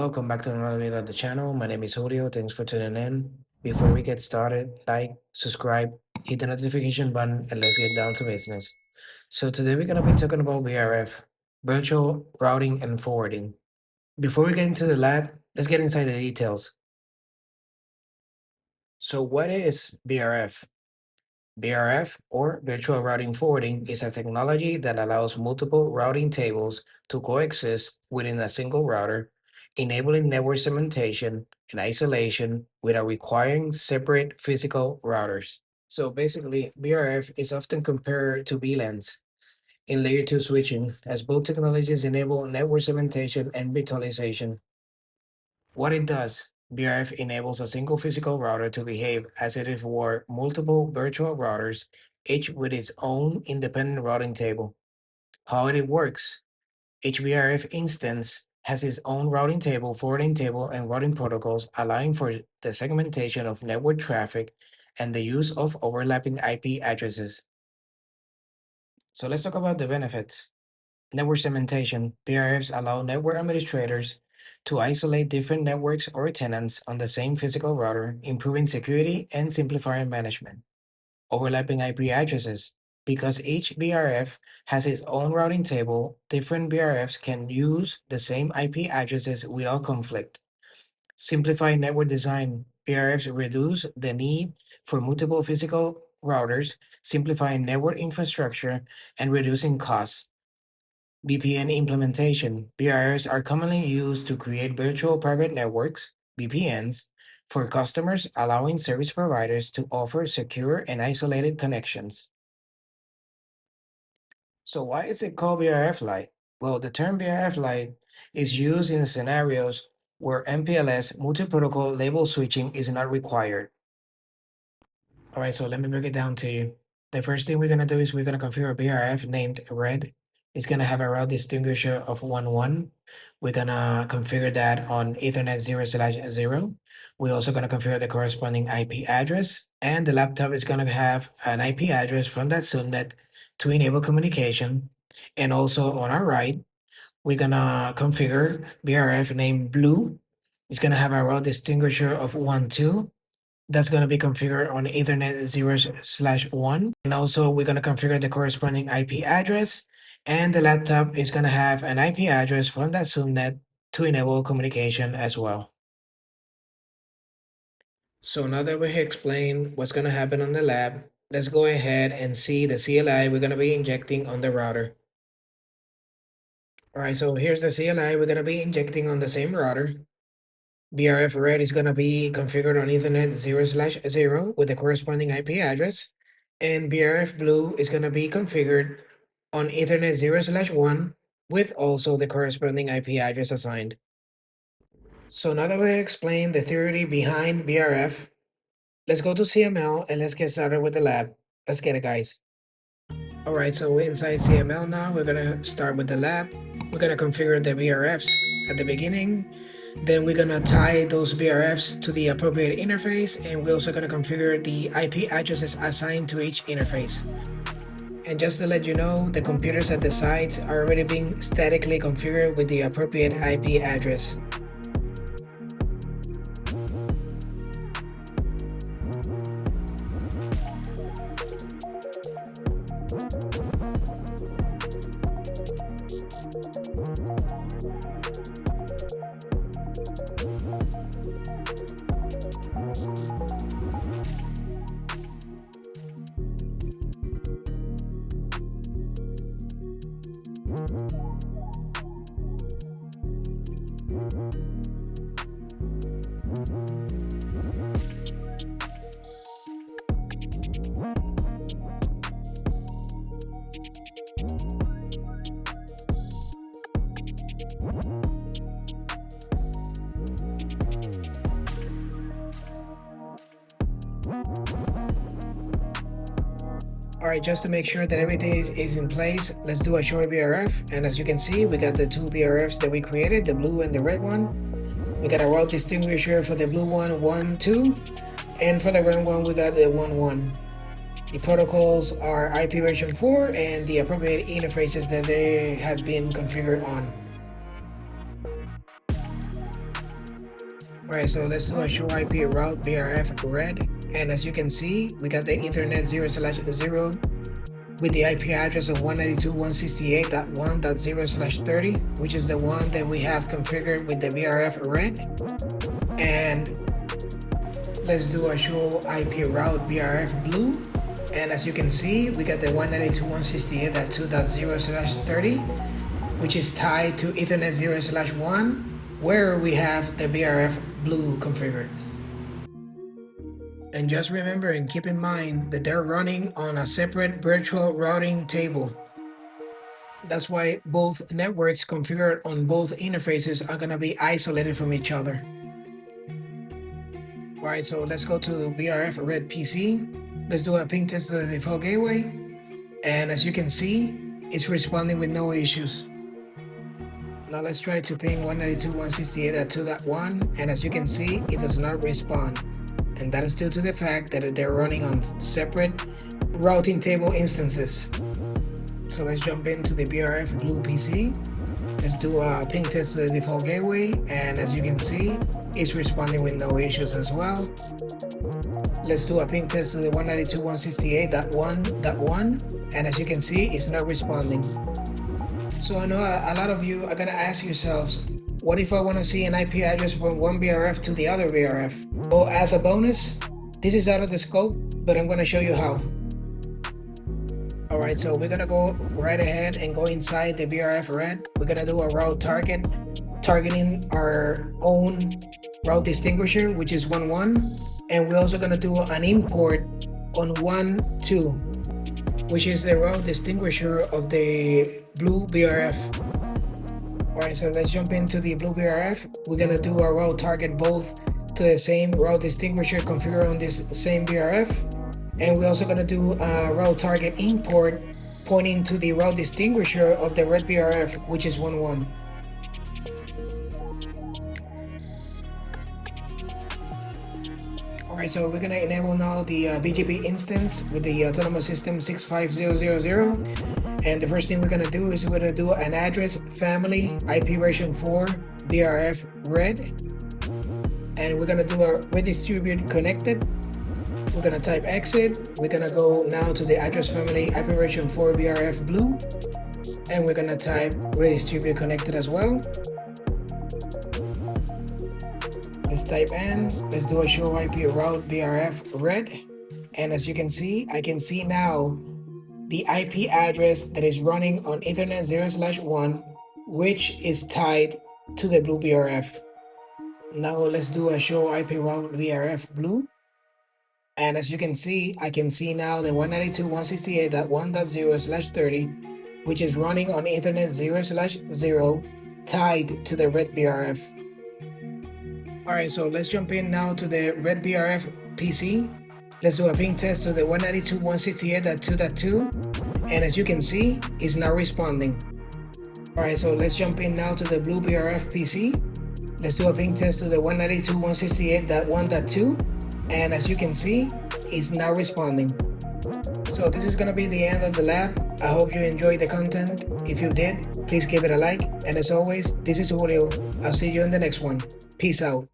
Welcome back to another video of the channel. My name is Julio. Thanks for tuning in. Before we get started, like, subscribe, hit the notification button, and let's get down to business. So today we're going to be talking about VRF, virtual routing and forwarding. Before we get into the lab, let's get inside the details. So what is VRF? VRF, or Virtual Routing Forwarding, is a technology that allows multiple routing tables to coexist within a single router, enabling network segmentation and isolation without requiring separate physical routers. So basically, VRF is often compared to VLANs in layer 2 switching, as both technologies enable network segmentation and virtualization. What it does, VRF enables a single physical router to behave as if it were multiple virtual routers, each with its own independent routing table. How it works, each VRF instance has its own routing table, forwarding table, and routing protocols, allowing for the segmentation of network traffic and the use of overlapping IP addresses. So let's talk about the benefits. Network segmentation. VRFs allow network administrators to isolate different networks or tenants on the same physical router, improving security and simplifying management. Overlapping IP addresses. Because each VRF has its own routing table, different VRFs can use the same IP addresses without conflict. Simplify network design. VRFs reduce the need for multiple physical routers, simplifying network infrastructure and reducing costs. VPN implementation. VRFs are commonly used to create virtual private networks, VPNs, for customers, allowing service providers to offer secure and isolated connections. So why is it called VRF Lite? Well, the term VRF Lite is used in scenarios where MPLS, multi-protocol label switching, is not required. All right, so let me break it down to you. The first thing we're gonna do is we're gonna configure a VRF named red. It's gonna have a route distinguisher of 1.1. We're gonna configure that on Ethernet 0/0. We're also gonna configure the corresponding IP address, and the laptop is gonna have an IP address from that subnet to enable communication. And also on our right, we're gonna configure VRF named blue. It's gonna have a route distinguisher of 1.2. That's going to be configured on Ethernet 0/1. And also we're going to configure the corresponding IP address. And the laptop is going to have an IP address from that subnet to enable communication as well. So now that we explained what's going to happen on the lab, let's go ahead and see the CLI we're going to be injecting on the router. All right, so here's the CLI we're going to be injecting on the same router. VRF red is going to be configured on Ethernet 0/0 with the corresponding IP address, and VRF blue is going to be configured on Ethernet 0/1 with also the corresponding IP address assigned. So now that we explained the theory behind VRF, let's go to CML and let's get started with the lab. Let's get it, guys. All right, so we're inside CML now. We're going to start with the lab. We're going to configure the VRFs at the beginning. Then we're gonna tie those VRFs to the appropriate interface, and we're also gonna configure the IP addresses assigned to each interface. And just to let you know, the computers at the sites are already being statically configured with the appropriate IP address. All right, just to make sure that everything is in place, let's do a short VRF. And as you can see, we got the two VRFs that we created, the blue and the red one. We got a route distinguisher for the blue one, 1.2, and for the red one, we got the 1.1. The protocols are IP version 4 and the appropriate interfaces that they have been configured on. Alright, so let's do a show IP route VRF red. And as you can see, we got the Ethernet 0/0 with the IP address of 192.168.1.0/30, which is the one that we have configured with the VRF red. And let's do a show IP route VRF blue. And as you can see, we got the 192.168.2.0/30, which is tied to Ethernet 0/1, where we have the VRF blue configured. And just remember and keep in mind that they're running on a separate virtual routing table. That's why both networks configured on both interfaces are going to be isolated from each other. All right, so let's go to VRF red PC. Let's do a ping test to the default gateway. And as you can see, it's responding with no issues. Now let's try to ping 192.168.2.1, and as you can see, it does not respond. And that is due to the fact that they're running on separate routing table instances. So let's jump into the VRF blue PC. Let's do a ping test to the default gateway, and as you can see, it's responding with no issues as well. Let's do a ping test to the 192.168.1.1, and as you can see, it's not responding. So I know a lot of you are going to ask yourselves, what if I want to see an IP address from one VRF to the other VRF? Well, as a bonus, this is out of the scope, but I'm going to show you how. Alright, so we're going to go right ahead and go inside the VRF red. We're going to do a route target, targeting our own route distinguisher, which is 1.1. And we're also going to do an import on 1.2, which is the route distinguisher of the blue VRF. Alright, so let's jump into the blue VRF. We're gonna do a route target both to the same route distinguisher configured on this same VRF. And we're also gonna do a route target import pointing to the route distinguisher of the red VRF, which is 1.1. Alright, so we're gonna enable now the BGP instance with the autonomous system 65000. And the first thing we're gonna do is we're gonna do an address family IP version 4 VRF red. And we're gonna do a redistribute connected. We're gonna type exit. We're gonna go now to the address family IP version 4 VRF blue. And we're gonna type redistribute connected as well. Let's type in, let's do a show IP route VRF red. And as you can see, I can see now the IP address that is running on Ethernet 0/1, which is tied to the blue VRF. Now let's do a show IP route VRF blue. And as you can see, I can see now the 192.168.1.0/30, which is running on Ethernet 0/0 tied to the red VRF. Alright, so let's jump in now to the red VRF PC. Let's do a ping test to the 192.168.2.2, and as you can see, it's not responding. Alright, so let's jump in now to the blue VRF PC. Let's do a ping test to the 192.168.1.2, and as you can see, it's not responding. So this is gonna be the end of the lab. I hope you enjoyed the content. If you did, please give it a like, and as always, this is Julio. I'll see you in the next one. Peace out.